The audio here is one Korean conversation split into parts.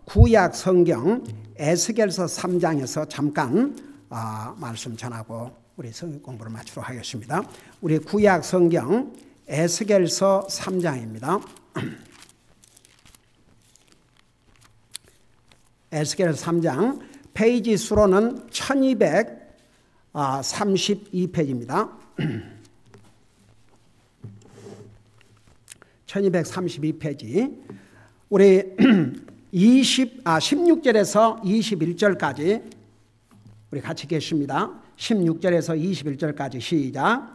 구약 성경 에스겔서 3장에서 잠깐 말씀 전하고 우리 성경 공부를 마치도록 하겠습니다. 우리 구약 성경 에스겔서 3장입니다. 에스겔서 3장 페이지 수로는 1232페이지입니다. 1232페이지. 우리 16절에서 21절까지 우리 같이 계십니다. 16절에서 21절까지 시작.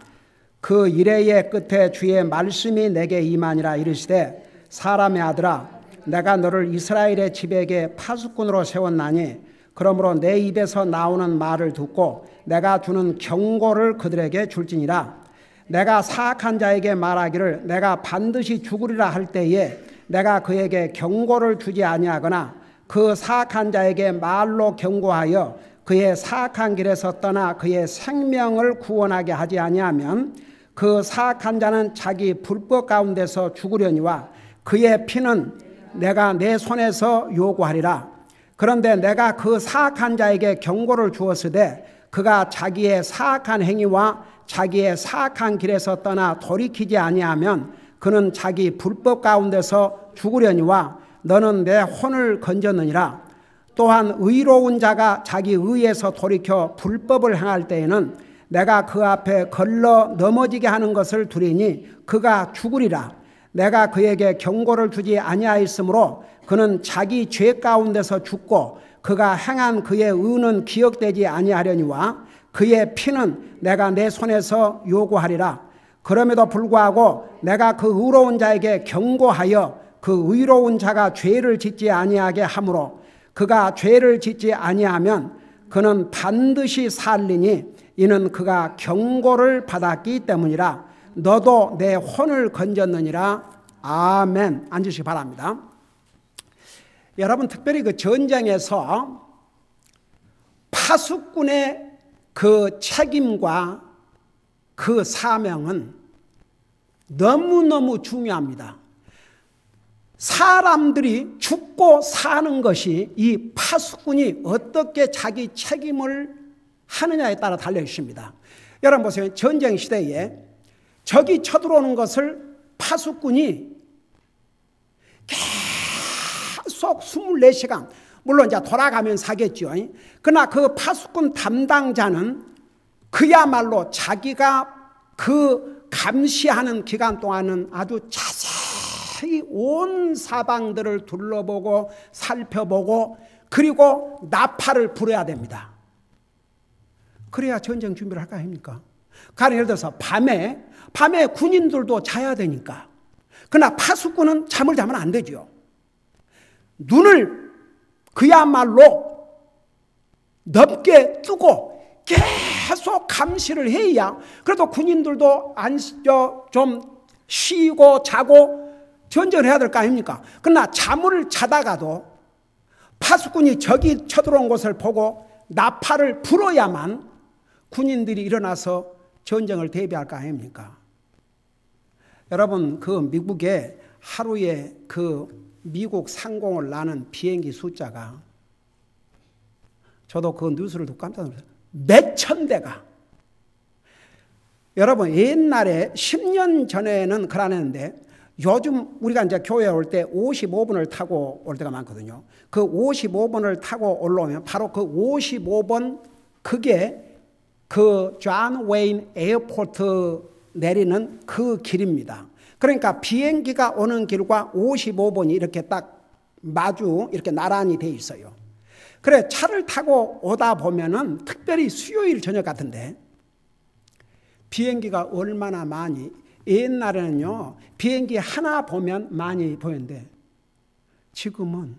그 이레의 끝에 주의 말씀이 내게 임하니라. 이르시되 사람의 아들아, 내가 너를 이스라엘의 집에게 파수꾼으로 세웠나니 그러므로 내 입에서 나오는 말을 듣고 내가 주는 경고를 그들에게 줄지니라. 내가 사악한 자에게 말하기를 내가 반드시 죽으리라 할 때에 내가 그에게 경고를 주지 아니하거나 그 사악한 자에게 말로 경고하여 그의 사악한 길에서 떠나 그의 생명을 구원하게 하지 아니하면 그 사악한 자는 자기 불법 가운데서 죽으려니와 그의 피는 내가 내 손에서 요구하리라. 그런데 내가 그 사악한 자에게 경고를 주었으되 그가 자기의 사악한 행위와 자기의 사악한 길에서 떠나 돌이키지 아니하면 그는 자기 불법 가운데서 죽으려니와 너는 내 혼을 건졌느니라. 또한 의로운 자가 자기 의에서 돌이켜 불법을 행할 때에는 내가 그 앞에 걸러 넘어지게 하는 것을 두리니 그가 죽으리라. 내가 그에게 경고를 주지 아니하였으므로 그는 자기 죄 가운데서 죽고 그가 행한 그의 의는 기억되지 아니하려니와 그의 피는 내가 내 손에서 요구하리라. 그럼에도 불구하고 내가 그 의로운 자에게 경고하여 그 의로운 자가 죄를 짓지 아니하게 하므로 그가 죄를 짓지 아니하면 그는 반드시 살리니 이는 그가 경고를 받았기 때문이라. 너도 내 혼을 건졌느니라. 아멘. 앉으시기 바랍니다. 여러분, 특별히 그 전쟁에서 파수꾼의 그 책임과 그 사명은 너무너무 중요합니다. 사람들이 죽고 사는 것이 이 파수꾼이 어떻게 자기 책임을 하느냐에 따라 달려 있습니다. 여러분 보세요. 전쟁 시대에 적이 쳐들어오는 것을 파수꾼이 계속 24시간, 물론 이제 돌아가면서 하겠죠. 그러나 그 파수꾼 담당자는 그야말로 자기가 그 감시하는 기간 동안은 아주 자세히 온 사방들을 둘러보고 살펴보고 그리고 나팔을 불어야 됩니다. 그래야 전쟁 준비를 할까 합니까? 가령 예를 들어서 밤에 군인들도 자야 되니까. 그러나 파수꾼은 잠을 자면 안 되죠. 눈을 그야말로 넓게 뜨고 계속 감시를 해야 그래도 군인들도 좀 쉬고 자고 전쟁을 해야 될 거 아닙니까? 그러나 잠을 자다가도 파수꾼이 적이 쳐들어온 것을 보고 나팔을 불어야만 군인들이 일어나서 전쟁을 대비할 거 아닙니까? 여러분, 그 미국에 하루에 그 미국 상공을 나는 비행기 숫자가 저도 그 뉴스를 듣고 깜짝 놀랐어요. 몇천 대가. 여러분, 옛날에 10년 전에는 그러는데 요즘 우리가 이제 교회에 올 때 55번을 타고 올 때가 많거든요. 그 55번을 타고 올라오면 바로 그 55번 그게 그 존 웨인 에어포트 내리는 그 길입니다. 그러니까 비행기가 오는 길과 55번이 이렇게 딱 마주 이렇게 나란히 돼 있어요. 그래, 차를 타고 오다 보면은 특별히 수요일 저녁 같은데 비행기가 얼마나 많이, 옛날에는요 비행기 하나 보면 많이 보였는데 지금은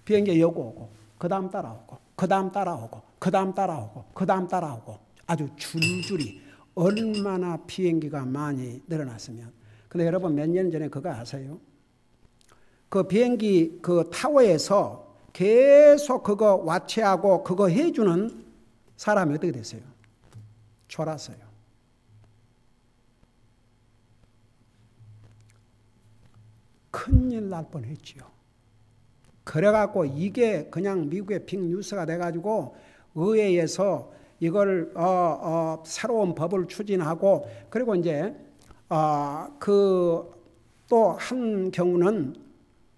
비행기 여고 오고 그 다음 따라오고 그 다음 따라오고 그 다음 따라오고 그 다음 따라오고 아주 줄줄이 얼마나 비행기가 많이 늘어났으면. 근데 여러분, 몇 년 전에 그거 아세요? 그 비행기 그 타워에서 계속 그거 와치하고 그거 해주는 사람이 어떻게 됐어요? 졸았어요. 큰일 날 뻔했지요. 그래갖고 이게 그냥 미국의 빅뉴스가 돼가지고 의회에서 이걸 새로운 법을 추진하고, 그리고 이제 그 또 한 경우는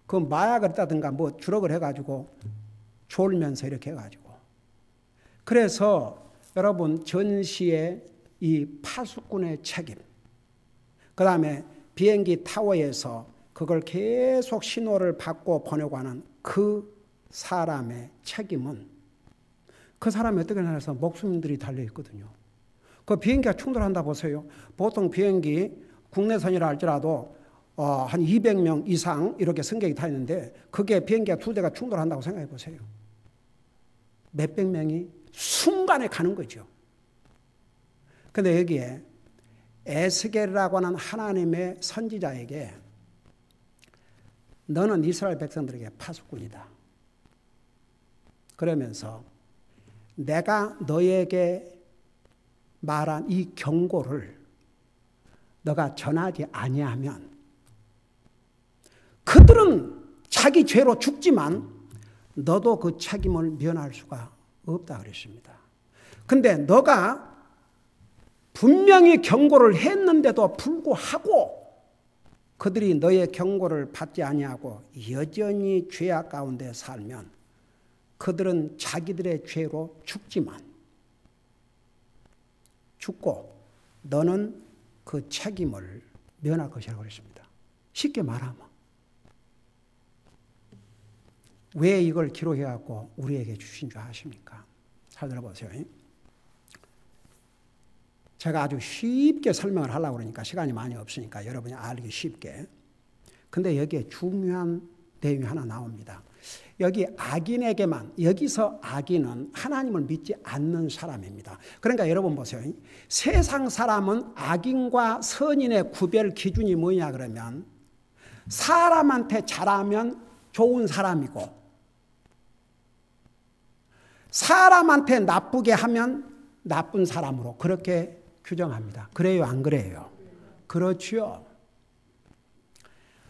그 마약을 했다든가 뭐 주력을 해가지고 졸면서 이렇게 해가지고, 그래서 여러분 전시의 이 파수꾼의 책임, 그 다음에 비행기 타워에서 그걸 계속 신호를 받고 보내고 하는 그 사람의 책임은 그 사람이 어떻게 해서 목숨들이 달려있거든요. 그 비행기가 충돌한다 보세요. 보통 비행기 국내선이라 할지라도 한 200명 이상 이렇게 승객이 타 있는데 그게 비행기가 두 대가 충돌한다고 생각해 보세요. 몇백 명이 순간에 가는 거죠. 그런데 여기에 에스겔이라고 하는 하나님의 선지자에게 너는 이스라엘 백성들에게 파수꾼이다. 그러면서 내가 너에게 말한 이 경고를 너가 전하지 아니하면 그들은 자기 죄로 죽지만 너도 그 책임을 면할 수가 없다 그랬습니다. 근데 너가 분명히 경고를 했는데도 불구하고 그들이 너의 경고를 받지 아니하고 여전히 죄악 가운데 살면 그들은 자기들의 죄로 죽지만 죽고 너는 그 책임을 면할 것이라고 그랬습니다. 쉽게 말하면 왜 이걸 기록해갖고 우리에게 주신 줄 아십니까? 잘 들어보세요. 제가 아주 쉽게 설명을 하려고 그러니까 시간이 많이 없으니까 여러분이 알기 쉽게. 근데 여기에 중요한 내용이 하나 나옵니다. 여기 악인에게만, 여기서 악인은 하나님을 믿지 않는 사람입니다. 그러니까 여러분 보세요. 세상 사람은 악인과 선인의 구별 기준이 뭐냐 그러면 사람한테 잘하면 좋은 사람이고 사람한테 나쁘게 하면 나쁜 사람으로 그렇게 규정합니다. 그래요, 안 그래요? 그렇죠.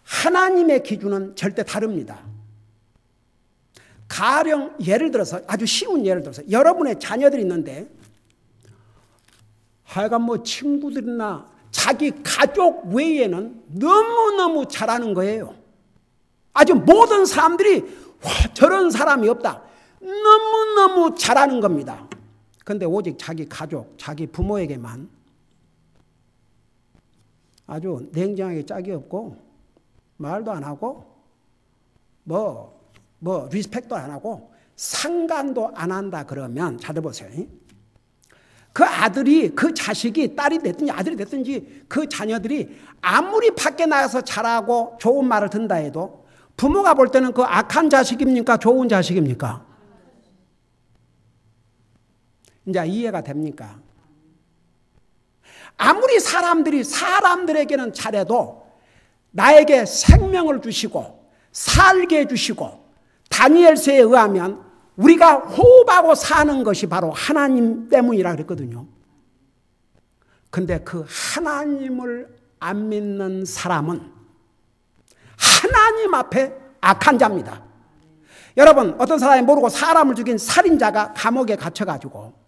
하나님의 기준은 절대 다릅니다. 가령 예를 들어서 아주 쉬운 예를 들어서 여러분의 자녀들이 있는데 하여간 뭐 친구들이나 자기 가족 외에는 너무너무 잘하는 거예요. 아주 모든 사람들이 와, 저런 사람이 없다. 너무너무 잘하는 겁니다. 그런데 오직 자기 가족, 자기 부모에게만 아주 냉정하게 짝이 없고 말도 안 하고 뭐 리스펙도 안 하고 상관도 안 한다 그러면 잘 들어보세요. 그 아들이, 그 자식이 딸이 됐든지 아들이 됐든지 그 자녀들이 아무리 밖에 나가서 잘하고 좋은 말을 듣는다 해도 부모가 볼 때는 그 악한 자식입니까? 좋은 자식입니까? 이제 이해가 됩니까? 아무리 사람들에게는 잘해도 나에게 생명을 주시고 살게 해주시고 다니엘서에 의하면 우리가 호흡하고 사는 것이 바로 하나님 때문이라 그랬거든요. 근데 그 하나님을 안 믿는 사람은 하나님 앞에 악한 자입니다. 여러분, 어떤 사람이 모르고 사람을 죽인 살인자가 감옥에 갇혀가지고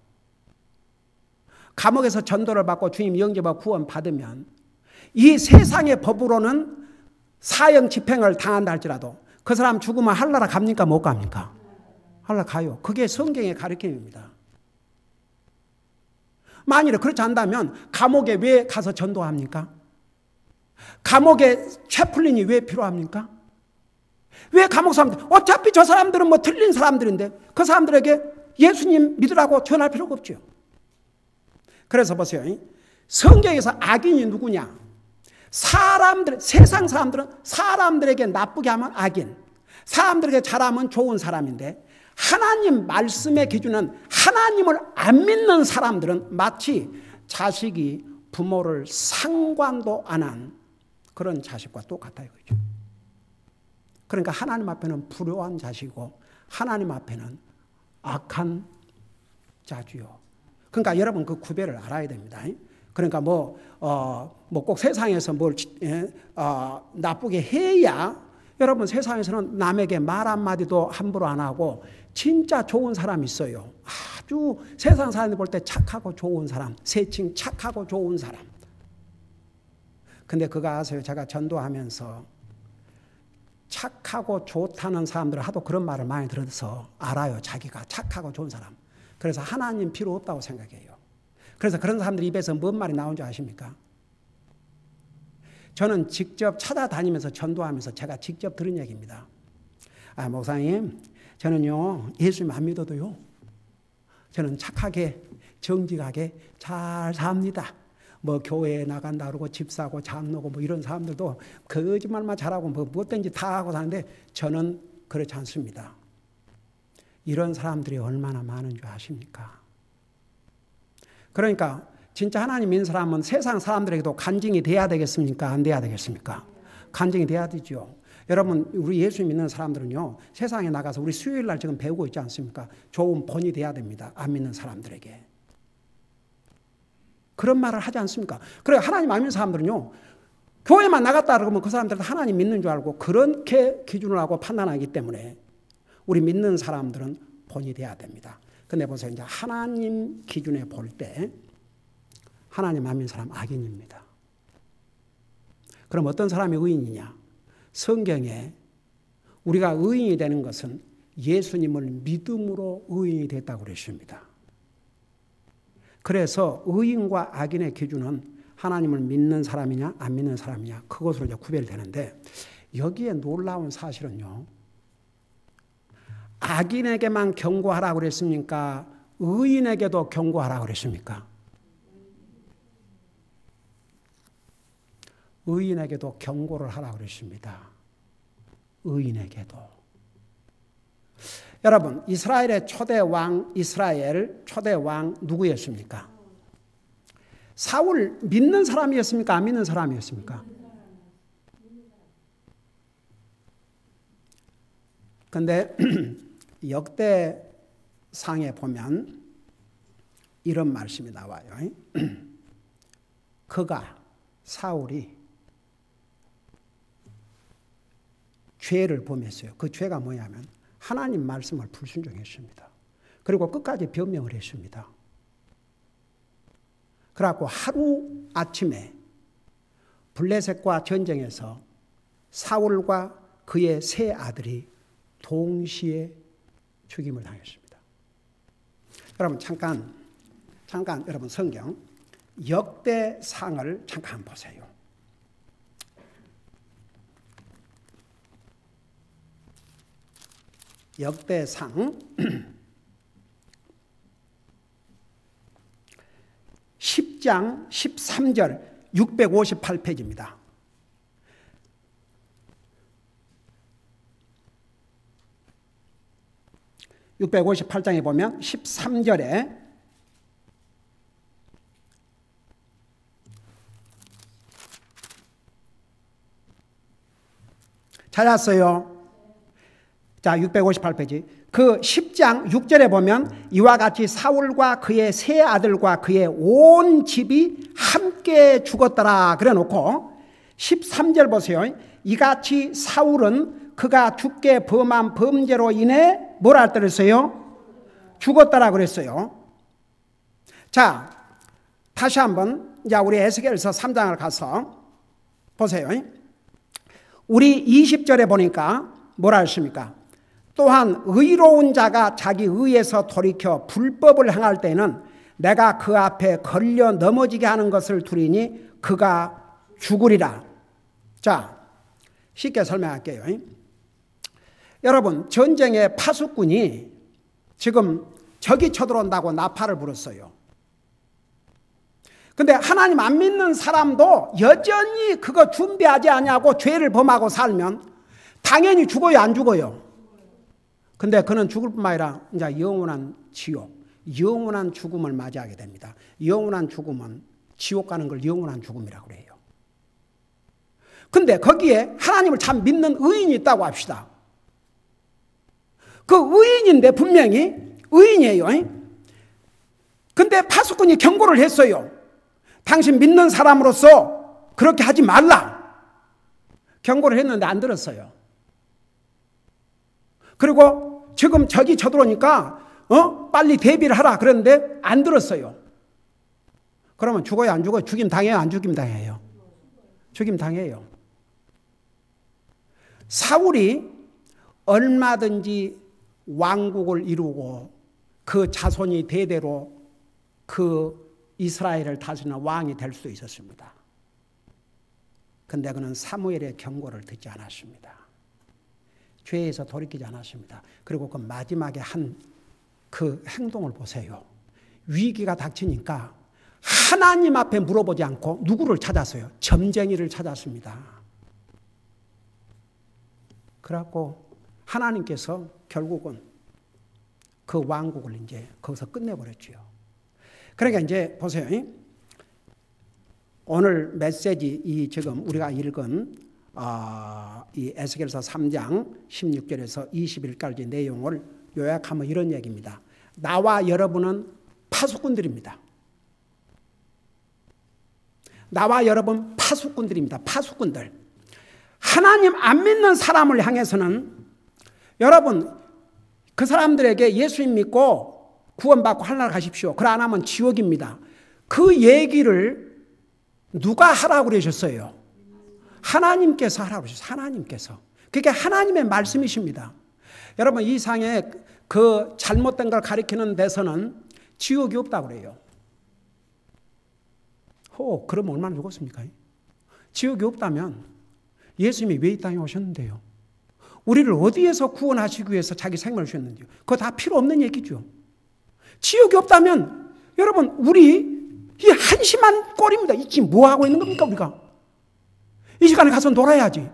감옥에서 전도를 받고 주님 영접하고 구원 받으면 이 세상의 법으로는 사형 집행을 당한다 할지라도 그 사람 죽으면 하늘나라 갑니까? 못 갑니까? 하늘나라 가요. 그게 성경의 가르침입니다. 만일에 그렇지 않다면 감옥에 왜 가서 전도합니까? 감옥에 채플린이 왜 필요합니까? 왜 감옥 사람들, 어차피 저 사람들은 뭐 틀린 사람들인데 그 사람들에게 예수님 믿으라고 전할 필요가 없죠. 그래서 보세요. 성경에서 악인이 누구냐? 세상 사람들은 사람들에게 나쁘게 하면 악인, 사람들에게 잘하면 좋은 사람인데 하나님 말씀의 기준은 하나님을 안 믿는 사람들은 마치 자식이 부모를 상관도 안 한 그런 자식과 똑같다 이거죠. 그러니까 하나님 앞에는 불효한 자식이고 하나님 앞에는 악한 자주요. 그러니까 여러분 그 구별을 알아야 됩니다. 그러니까 꼭 세상에서 뭘 나쁘게 해야 여러분 세상에서는 남에게 말 한마디도 함부로 안 하고 진짜 좋은 사람이 있어요. 아주 세상 사람들이 볼 때 착하고 좋은 사람, 세칭 착하고 좋은 사람. 근데 그거 아세요? 제가 전도하면서 착하고 좋다는 사람들 하도 그런 말을 많이 들어서 알아요. 자기가 착하고 좋은 사람. 그래서 하나님 필요 없다고 생각해요. 그래서 그런 사람들 입에서 뭔 말이 나온 줄 아십니까? 저는 직접 찾아다니면서 전도하면서 제가 직접 들은 얘기입니다. 목사님, 저는요 예수님 안 믿어도요 저는 착하게 정직하게 잘 삽니다. 뭐 교회에 나간다 그러고 집 사고 장로고 뭐 이런 사람들도 거짓말만 잘하고 뭐 무엇든지 다 하고 사는데 저는 그렇지 않습니다. 이런 사람들이 얼마나 많은 줄 아십니까? 그러니까 진짜 하나님 믿는 사람은 세상 사람들에게도 간증이 돼야 되겠습니까? 안 돼야 되겠습니까? 간증이 돼야 되죠. 여러분 우리 예수 믿는 사람들은요 세상에 나가서 우리 수요일 날 지금 배우고 있지 않습니까? 좋은 본이 돼야 됩니다. 안 믿는 사람들에게. 그런 말을 하지 않습니까? 그래 하나님 안 믿는 사람들은요 교회만 나갔다 그러면 그 사람들은 하나님 믿는 줄 알고 그렇게 기준을 하고 판단하기 때문에 우리 믿는 사람들은 본이 돼야 됩니다. 근데 보세요. 이제 하나님 기준에 볼 때 하나님 안 믿는 사람 악인입니다. 그럼 어떤 사람이 의인이냐? 성경에 우리가 의인이 되는 것은 예수님을 믿음으로 의인이 됐다고 그랬습니다. 그래서 의인과 악인의 기준은 하나님을 믿는 사람이냐 안 믿는 사람이냐 그것으로 이제 구별되는데 여기에 놀라운 사실은요. 악인에게만 경고하라고 그랬습니까? 의인에게도 경고하라고 그랬습니까? 의인에게도 경고를 하라고 그랬습니다. 의인에게도. 여러분 이스라엘의 초대 왕 누구였습니까? 사울 믿는 사람이었습니까? 안 믿는 사람이었습니까? 그런데 역대상에 보면 이런 말씀이 나와요. 사울이 죄를 범했어요. 그 죄가 뭐냐면 하나님 말씀을 불순종했습니다. 그리고 끝까지 변명을 했습니다. 그래갖고 하루 아침에 블레셋과 전쟁에서 사울과 그의 세 아들이 동시에 죽임을 당했습니다. 여러분 잠깐 여러분 성경 역대상을 잠깐 보세요. 역대상 10장 13절 658페이지입니다. (658장에) 보면 13절에 찾았어요. 자, 658페이지. 그 10장 6절에 보면 이와 같이 사울과 그의 세 아들과 그의 온 집이 함께 죽었더라 그래 놓고 13절 보세요. 이같이 사울은 그가 죽게 범한 범죄로 인해 뭐라 할 때 그랬어요? 죽었더라 그랬어요. 자, 다시 한번 이제 우리 에스겔서 3장을 가서 보세요. 우리 20절에 보니까 뭐라 했습니까? 또한 의로운 자가 자기 의에서 돌이켜 불법을 행할 때는 내가 그 앞에 걸려 넘어지게 하는 것을 두리니 그가 죽으리라. 자, 쉽게 설명할게요. 여러분 전쟁의 파수꾼이 지금 적이 쳐들어온다고 나팔을 불었어요. 근데 하나님 안 믿는 사람도 여전히 그거 준비하지 않냐고 죄를 범하고 살면 당연히 죽어요, 안 죽어요? 근데 그는 죽을 뿐만 아니라 이제 영원한 지옥, 영원한 죽음을 맞이하게 됩니다. 영원한 죽음은 지옥 가는 걸 영원한 죽음이라고 그래요. 근데 거기에 하나님을 참 믿는 의인이 있다고 합시다. 그 의인인데 분명히 의인이에요. 근데 파수꾼이 경고를 했어요. 당신 믿는 사람으로서 그렇게 하지 말라. 경고를 했는데 안 들었어요. 그리고 지금 적이 쳐들어오니까 빨리 대비를 하라 그랬는데 안 들었어요. 그러면 죽어요, 안 죽어요? 죽임 당해요, 안 죽임 당해요? 죽임 당해요. 사울이 얼마든지 왕국을 이루고 그 자손이 대대로 그 이스라엘을 다스리는 왕이 될 수 있었습니다. 근데 그는 사무엘의 경고를 듣지 않았습니다. 죄에서 돌이키지 않았습니다. 그리고 그 마지막에 한 그 행동을 보세요. 위기가 닥치니까 하나님 앞에 물어보지 않고 누구를 찾았어요? 점쟁이를 찾았습니다. 그래갖고 하나님께서 결국은 그 왕국을 이제 거기서 끝내버렸죠. 그러니까 이제 보세요. 오늘 메시지 이 지금 우리가 읽은 이 에스겔서 3장 16절에서 20일까지 내용을 요약하면 이런 얘기입니다. 나와 여러분은 파수꾼들입니다. 나와 여러분 파수꾼들입니다. 파수꾼들. 하나님 안 믿는 사람을 향해서는 여러분 그 사람들에게 예수님 믿고 구원받고 하늘나라 가십시오. 그러 안 하면 지옥입니다. 그 얘기를 누가 하라고 그러셨어요? 하나님께서 하라고 그러셨어요. 하나님께서. 그게 하나님의 말씀이십니다. 여러분 이 상에 그 잘못된 걸 가리키는 데서는 지옥이 없다고 그래요. 그럼 얼마나 죽었습니까? 지옥이 없다면 예수님이 왜 이 땅에 오셨는데요? 우리를 어디에서 구원하시기 위해서 자기 생명을 주셨는지요? 그거 다 필요 없는 얘기죠. 지옥이 없다면 여러분 우리 이 한심한 꼴입니다. 이 지금 뭐 하고 있는 겁니까 우리가? 이 시간에 가서 놀아야지.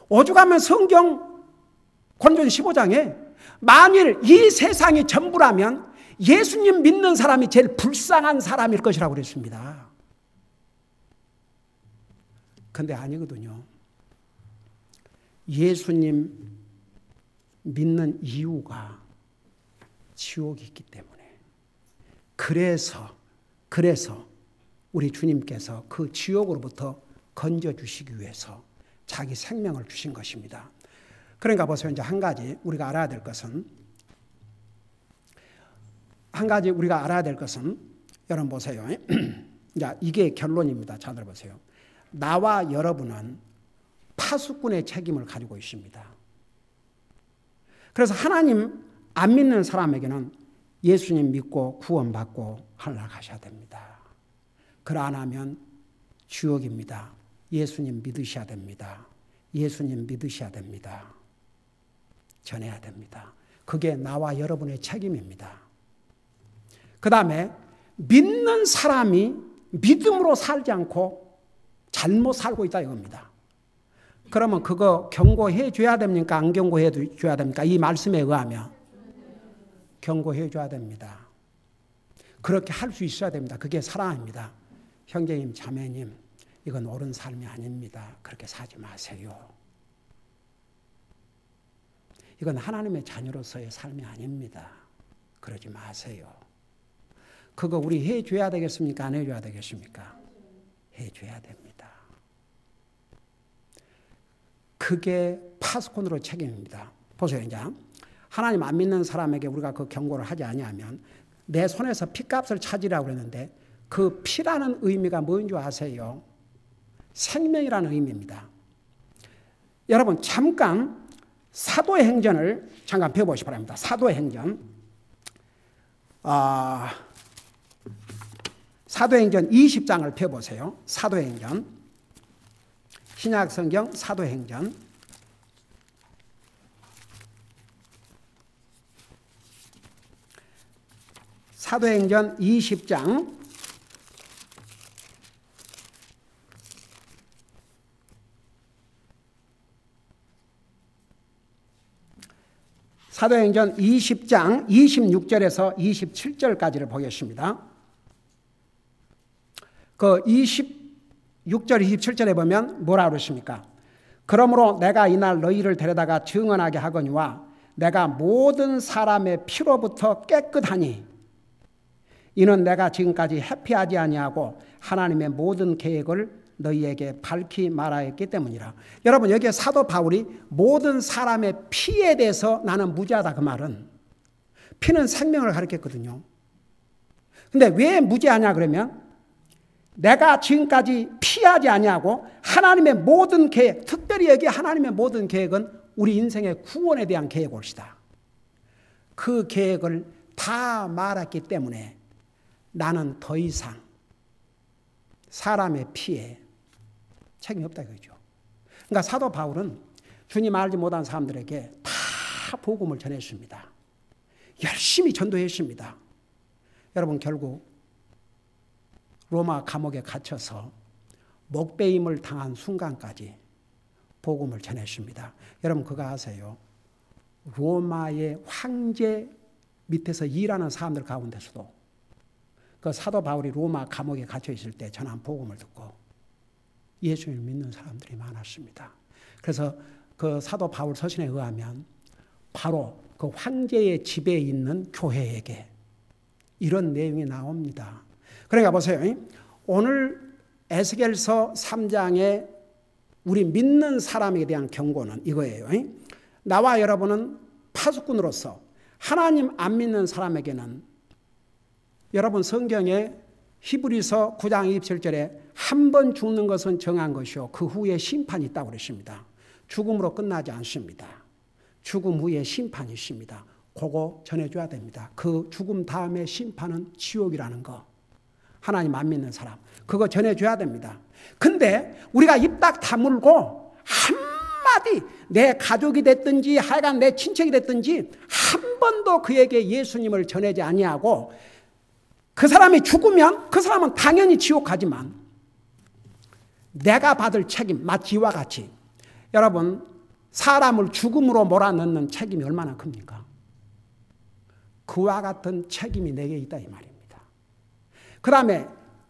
오죽하면 성경 권전 15장에 만일 이 세상이 전부라면 예수님 믿는 사람이 제일 불쌍한 사람일 것이라고 그랬습니다. 근데 아니거든요. 예수님 믿는 이유가 지옥이 있기 때문에. 그래서 우리 주님께서 그 지옥으로부터 건져주시기 위해서 자기 생명을 주신 것입니다. 그러니까 보세요. 이제 한 가지 우리가 알아야 될 것은 여러분 보세요. 자, 이게 결론입니다. 잘 들어보세요. 나와 여러분은 파수꾼의 책임을 가지고 있습니다. 그래서 하나님 안 믿는 사람에게는 예수님 믿고 구원받고 하늘나라 가셔야 됩니다. 그러 안 하면 지옥입니다. 예수님 믿으셔야 됩니다. 예수님 믿으셔야 됩니다. 전해야 됩니다. 그게 나와 여러분의 책임입니다. 그 다음에 믿는 사람이 믿음으로 살지 않고 잘못 살고 있다 이겁니다. 그러면 그거 경고해 줘야 됩니까? 안 경고해 줘야 됩니까? 이 말씀에 의하면 경고해 줘야 됩니다. 그렇게 할 수 있어야 됩니다. 그게 사랑입니다. 형제님, 자매님, 이건 옳은 삶이 아닙니다. 그렇게 살지 마세요. 이건 하나님의 자녀로서의 삶이 아닙니다. 그러지 마세요. 그거 우리 해줘야 되겠습니까? 안 해줘야 되겠습니까? 해줘야 됩니다. 그게 파수꾼으로 책임입니다. 보세요. 이제 하나님 안 믿는 사람에게 우리가 그 경고를 하지 아니하면 내 손에서 피값을 찾으라고 그랬는데 그 피라는 의미가 뭔지 아세요? 생명이라는 의미입니다. 여러분 잠깐 사도행전을 잠깐 펴보시기 바랍니다. 사도행전 20장을 펴보세요. 사도행전 신약성경 사도행전 20장 사도행전 20장 26절에서 27절까지를 보겠습니다. 그 26절 27절에 보면 뭐라 그러십니까? 그러므로 내가 이날 너희를 데려다가 증언하게 하거니와 내가 모든 사람의 피로부터 깨끗하니 이는 내가 지금까지 회피하지 아니하고 하나님의 모든 계획을 너희에게 밝히 말하였기 때문이라. 여러분, 여기에 사도 바울이 모든 사람의 피에 대해서 나는 무죄하다, 그 말은 피는 생명을 가리켰거든요. 근데 왜 무죄하냐 그러면 내가 지금까지 피하지 아니하고 하나님의 모든 계획, 특별히 여기 하나님의 모든 계획은 우리 인생의 구원에 대한 계획일시다. 그 계획을 다 말했기 때문에 나는 더 이상 사람의 피에 책임이 없다 이거죠. 그러니까 사도 바울은 주님 알지 못한 사람들에게 다 복음을 전했습니다. 열심히 전도했습니다. 여러분, 결국 로마 감옥에 갇혀서 목배임을 당한 순간까지 복음을 전했습니다. 여러분, 그거 아세요? 로마의 황제 밑에서 일하는 사람들 가운데서도 그 사도 바울이 로마 감옥에 갇혀 있을 때 전한 복음을 듣고 예수님을 믿는 사람들이 많았습니다. 그래서 그 사도 바울 서신에 의하면 바로 그 황제의 집에 있는 교회에게 이런 내용이 나옵니다. 그러니까 보세요. 오늘 에스겔서 3장에 우리 믿는 사람에 대한 경고는 이거예요. 나와 여러분은 파수꾼으로서 하나님 안 믿는 사람에게는 여러분 성경에 히브리서 9장 27절에 한 번 죽는 것은 정한 것이요 그 후에 심판이 있다고 그랬습니다. 죽음으로 끝나지 않습니다. 죽음 후에 심판이 있습니다. 그거 전해줘야 됩니다. 그 죽음 다음에 심판은 지옥이라는 거. 하나님 안 믿는 사람. 그거 전해줘야 됩니다. 근데 우리가 입 딱 다물고 한마디 내 가족이 됐든지 하여간 내 친척이 됐든지 한 번도 그에게 예수님을 전하지 아니하고 그 사람이 죽으면 그 사람은 당연히 지옥 가지만 내가 받을 책임 마치 이와 같이 여러분 사람을 죽음으로 몰아넣는 책임이 얼마나 큽니까? 그와 같은 책임이 내게 있다 이 말입니다. 그 다음에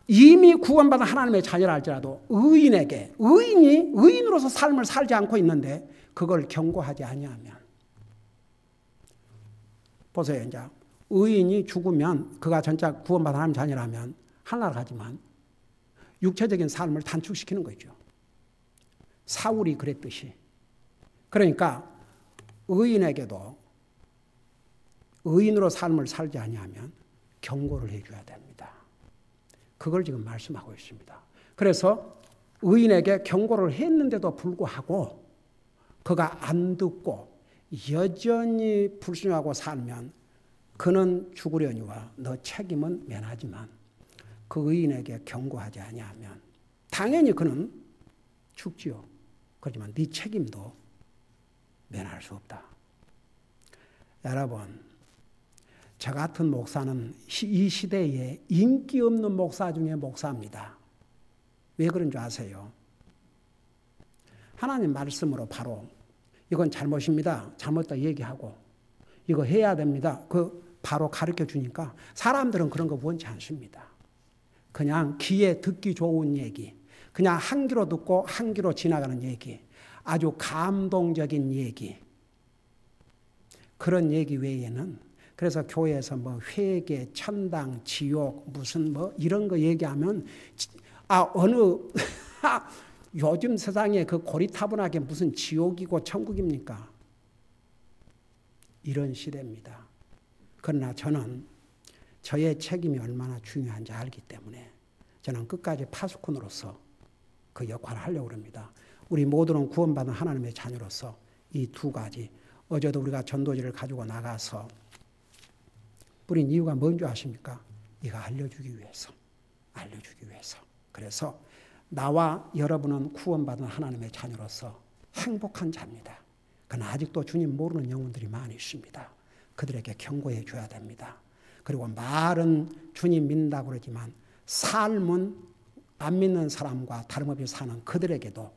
이미 구원받은 하나님의 자녀라 할지라도 의인에게 의인이 의인으로서 삶을 살지 않고 있는데 그걸 경고하지 아니하면 보세요. 이제 의인이 죽으면 그가 전자 구원받은 하나님 자녀라면 하나를 가지만 육체적인 삶을 단축시키는 거죠. 사울이 그랬듯이. 그러니까 의인에게도 의인으로 삶을 살지 아니하면 경고를 해줘야 됩니다. 그걸 지금 말씀하고 있습니다. 그래서 의인에게 경고를 했는데도 불구하고 그가 안 듣고 여전히 불순하고 살면 그는 죽으려니와 너 책임은 면하지만 그 의인에게 경고하지 아니하면 당연히 그는 죽지요. 그렇지만 네 책임도 면할 수 없다. 여러분, 저 같은 목사는 이 시대에 인기 없는 목사 중에 목사입니다. 왜 그런 줄 아세요? 하나님 말씀으로 바로 이건 잘못입니다. 잘못다 얘기하고 이거 해야 됩니다. 그 바로 가르쳐 주니까 사람들은 그런 거 원치 않습니다. 그냥 귀에 듣기 좋은 얘기, 그냥 한 귀로 듣고 한 귀로 지나가는 얘기, 아주 감동적인 얘기, 그런 얘기 외에는 그래서 교회에서 뭐 회개, 천당, 지옥 무슨 뭐 이런 거 얘기하면 요즘 세상에 그 고리타분하게 무슨 지옥이고 천국입니까? 이런 시대입니다. 그러나 저는 저의 책임이 얼마나 중요한지 알기 때문에 저는 끝까지 파수꾼으로서 그 역할을 하려고 합니다. 우리 모두는 구원받은 하나님의 자녀로서 이 두 가지, 어제도 우리가 전도지를 가지고 나가서 뿌린 이유가 뭔지 아십니까? 이거 알려주기 위해서. 그래서 나와 여러분은 구원받은 하나님의 자녀로서 행복한 자입니다. 그러나 아직도 주님 모르는 영혼들이 많이 있습니다. 그들에게 경고해 줘야 됩니다. 그리고 말은 주님 믿는다고 그러지만 삶은 안 믿는 사람과 다름없이 사는 그들에게도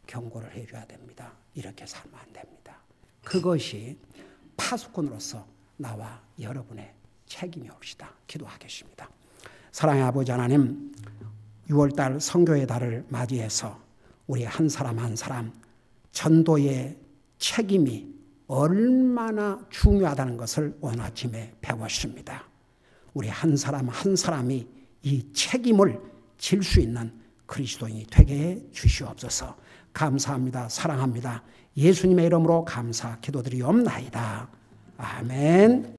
경고를 해줘야 됩니다. 이렇게 살면 안 됩니다. 그것이 파수꾼으로서 나와 여러분의 책임이 옵시다. 기도하겠습니다. 사랑의 아버지 하나님, 6월달 선교의 달을 맞이해서 우리 한 사람 한 사람 전도의 책임이 얼마나 중요하다는 것을 오늘 아침에 배웠습니다. 우리 한 사람 한 사람이 이 책임을 질 수 있는 그리스도인이 되게 해 주시옵소서. 감사합니다. 사랑합니다. 예수님의 이름으로 감사 기도드리옵나이다. 아멘.